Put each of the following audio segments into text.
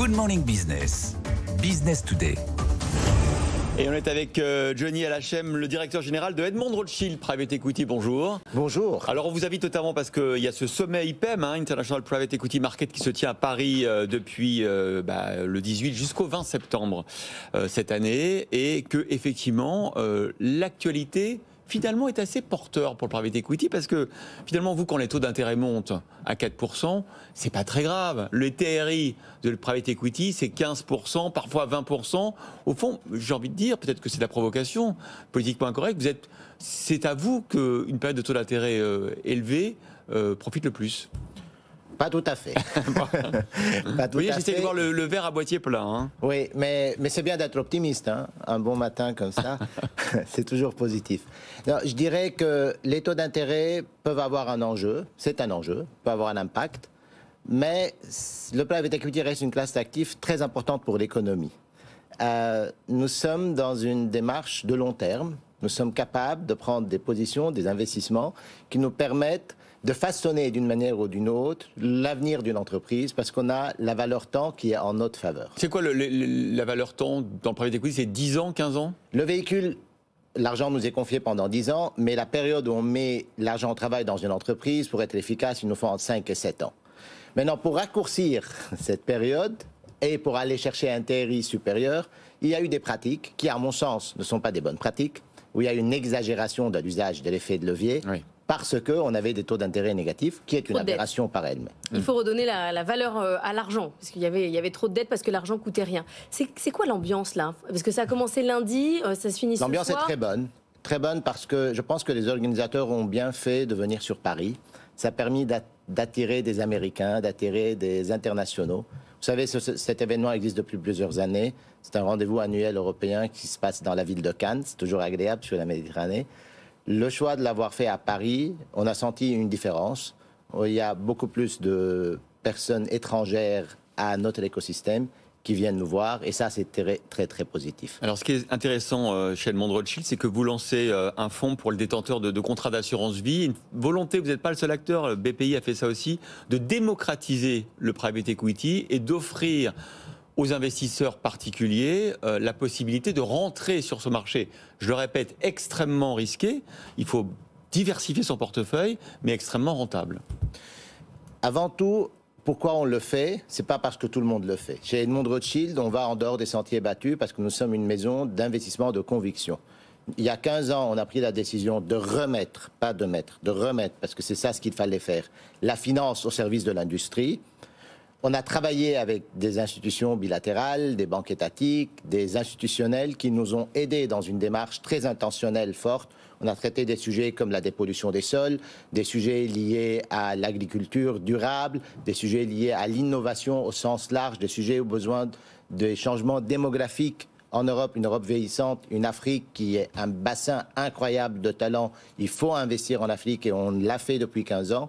Good Morning Business, Business Today. Et on est avec Johnny Alachem, le directeur général de Edmond Rothschild Private Equity. Bonjour. Bonjour. Alors on vous invite notamment parce qu'il y a ce sommet IPEM, International Private Equity Market, qui se tient à Paris depuis le 18 jusqu'au 20 septembre cette année, et que effectivement l'actualité finalement est assez porteur pour le private equity, parce que finalement vous, quand les taux d'intérêt montent à 4%, c'est pas très grave. Le TRI de le private equity, c'est 15%, parfois 20%. Au fond, j'ai envie de dire, peut-être que c'est la provocation politiquement incorrecte, c'est à vous qu'une période de taux d'intérêt élevée profite le plus. Pas tout à fait. Vous voyez, j'essaie de voir le verre à moitié plein. Hein. Oui, mais c'est bien d'être optimiste. Hein. Un bon matin comme ça, c'est toujours positif. Non, je dirais que les taux d'intérêt peuvent avoir un enjeu. C'est un enjeu, peut avoir un impact. Mais le private equity reste une classe d'actifs très importante pour l'économie. Nous sommes dans une démarche de long terme. Nous sommes capables de prendre des positions, des investissements qui nous permettent de façonner d'une manière ou d'une autre l'avenir d'une entreprise, parce qu'on a la valeur temps qui est en notre faveur. C'est quoi la valeur temps dans le private equity? C'est 10 ans, 15 ans? Le véhicule, l'argent nous est confié pendant 10 ans, mais la période où on met l'argent au travail dans une entreprise, pour être efficace, il nous faut entre 5 et 7 ans. Maintenant, pour raccourcir cette période et pour aller chercher un TRI supérieur, il y a eu des pratiques qui, à mon sens, ne sont pas des bonnes pratiques, où il y a une exagération de l'usage de l'effet de levier. Oui. Parce qu'on avait des taux d'intérêt négatifs, qui est une aberration par elle-même. Il faut redonner la valeur à l'argent, parce qu'il y avait trop de dettes, parce que l'argent coûtait rien. C'est quoi l'ambiance là? Parce que ça a commencé lundi, ça se finit ce soir. L'ambiance est très bonne. Très bonne, parce que je pense que les organisateurs ont bien fait de venir sur Paris. Ça a permis d'attirer des Américains, d'attirer des internationaux. Vous savez, cet événement existe depuis plusieurs années. C'est un rendez-vous annuel européen qui se passe dans la ville de Cannes. C'est toujours agréable sur la Méditerranée. Le choix de l'avoir fait à Paris, on a senti une différence. Il y a beaucoup plus de personnes étrangères à notre écosystème qui viennent nous voir, et ça, c'est très, très, très positif. Alors, ce qui est intéressant chez Edmond Rothschild, c'est que vous lancez un fonds pour le détenteur de contrats d'assurance vie. Une volonté, vous n'êtes pas le seul acteur, le BPI a fait ça aussi, de démocratiser le private equity et d'offrir aux investisseurs particuliers la possibilité de rentrer sur ce marché, je le répète, extrêmement risqué. Il faut diversifier son portefeuille, mais extrêmement rentable. Avant tout, pourquoi on le fait? C'est pas parce que tout le monde le fait. Chez Edmond Rothschild, on va en dehors des sentiers battus parce que nous sommes une maison d'investissement de conviction. Il y a 15 ans, on a pris la décision de remettre, pas de mettre, de remettre, parce que c'est ça ce qu'il fallait faire, la finance au service de l'industrie. On a travaillé avec des institutions bilatérales, des banques étatiques, des institutionnels qui nous ont aidés dans une démarche très intentionnelle, forte. On a traité des sujets comme la dépollution des sols, des sujets liés à l'agriculture durable, des sujets liés à l'innovation au sens large, des sujets aux besoins des changements démographiques en Europe, une Europe vieillissante, une Afrique qui est un bassin incroyable de talents. Il faut investir en Afrique et on l'a fait depuis 15 ans.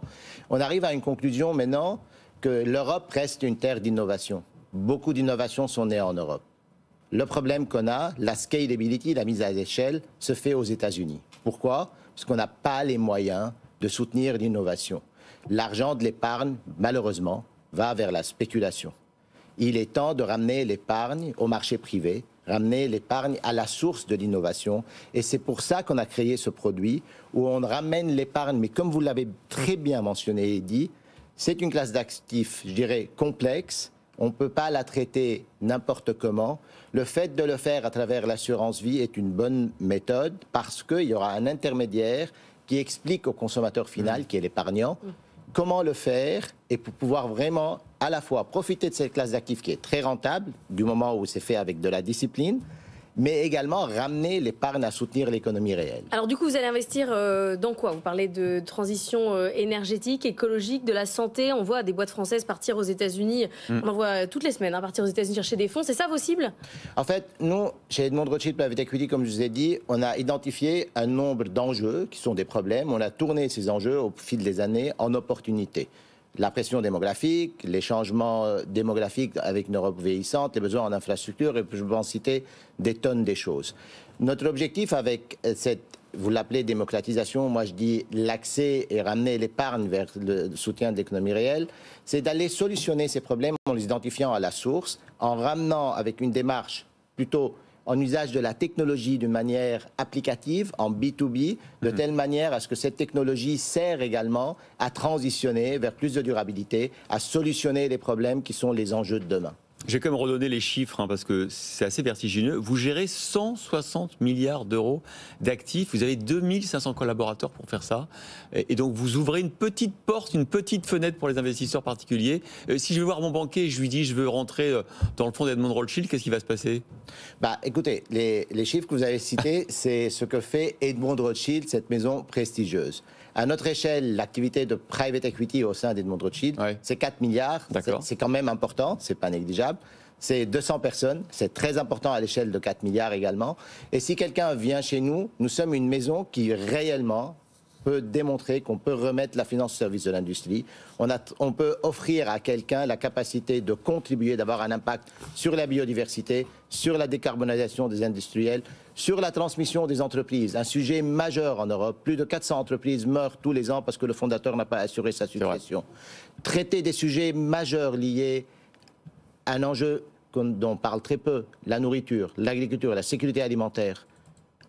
On arrive à une conclusion maintenant que l'Europe reste une terre d'innovation. Beaucoup d'innovations sont nées en Europe. Le problème qu'on a, la scalability, la mise à l'échelle, se fait aux États-Unis. Pourquoi? Parce qu'on n'a pas les moyens de soutenir l'innovation. L'argent de l'épargne, malheureusement, va vers la spéculation. Il est temps de ramener l'épargne au marché privé, ramener l'épargne à la source de l'innovation. Et c'est pour ça qu'on a créé ce produit où on ramène l'épargne, mais comme vous l'avez très bien mentionné et dit, c'est une classe d'actifs, je dirais, complexe. On ne peut pas la traiter n'importe comment. Le fait de le faire à travers l'assurance vie est une bonne méthode parce qu'il y aura un intermédiaire qui explique au consommateur final, qui est l'épargnant, comment le faire et pour pouvoir vraiment à la fois profiter de cette classe d'actifs qui est très rentable, du moment où c'est fait avec de la discipline, mais également ramener l'épargne à soutenir l'économie réelle. Alors du coup, vous allez investir dans quoi? Vous parlez de transition énergétique, écologique, de la santé. On voit des boîtes françaises partir aux États-Unis. On en voit toutes les semaines partir aux États-Unis chercher des fonds. C'est ça vos cibles? En fait, nous, chez Edmond Rothschild Private Equity, comme je vous ai dit, on a identifié un nombre d'enjeux qui sont des problèmes. On a tourné ces enjeux au fil des années en opportunités. La pression démographique, les changements démographiques avec une Europe vieillissante, les besoins en infrastructure, et je peux en citer des tonnes des choses. Notre objectif avec cette, vous l'appelez démocratisation, moi je dis l'accès et ramener l'épargne vers le soutien de l'économie réelle, c'est d'aller solutionner ces problèmes en les identifiant à la source, en ramenant avec une démarche plutôt en usage de la technologie d'une manière applicative, en B2B, de telle manière à ce que cette technologie sert également à transitionner vers plus de durabilité, à solutionner les problèmes qui sont les enjeux de demain. J'ai quand même redonné les chiffres parce que c'est assez vertigineux. Vous gérez 160 milliards d'euros d'actifs. Vous avez 2500 collaborateurs pour faire ça. Et donc vous ouvrez une petite porte, une petite fenêtre pour les investisseurs particuliers. Si je vais voir mon banquier et je lui dis je veux rentrer dans le fonds d'Edmond Rothschild, qu'est-ce qui va se passer ? Écoutez, les chiffres que vous avez cités, c'est ce que fait Edmond Rothschild, cette maison prestigieuse. À notre échelle, l'activité de private equity au sein d'Edmond Rothschild, c'est 4 milliards. C'est quand même important, c'est pas négligeable. C'est 200 personnes, c'est très important à l'échelle de 4 milliards également. Et si quelqu'un vient chez nous, nous sommes une maison qui réellement peut démontrer qu'on peut remettre la finance au service de l'industrie. On peut offrir à quelqu'un la capacité de contribuer, d'avoir un impact sur la biodiversité, sur la décarbonisation des industriels, sur la transmission des entreprises. Un sujet majeur en Europe. Plus de 400 entreprises meurent tous les ans parce que le fondateur n'a pas assuré sa succession. Traiter des sujets majeurs liés à un enjeu dont on parle très peu, la nourriture, l'agriculture, la sécurité alimentaire.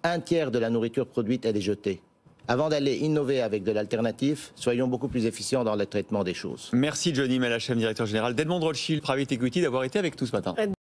1/3 de la nourriture produite, elle est jetée. Avant d'aller innover avec de l'alternatif, soyons beaucoup plus efficients dans le traitement des choses. Merci Johnny Malachem, directeur général d'Edmond Rothschild Private Equity, d'avoir été avec nous ce matin.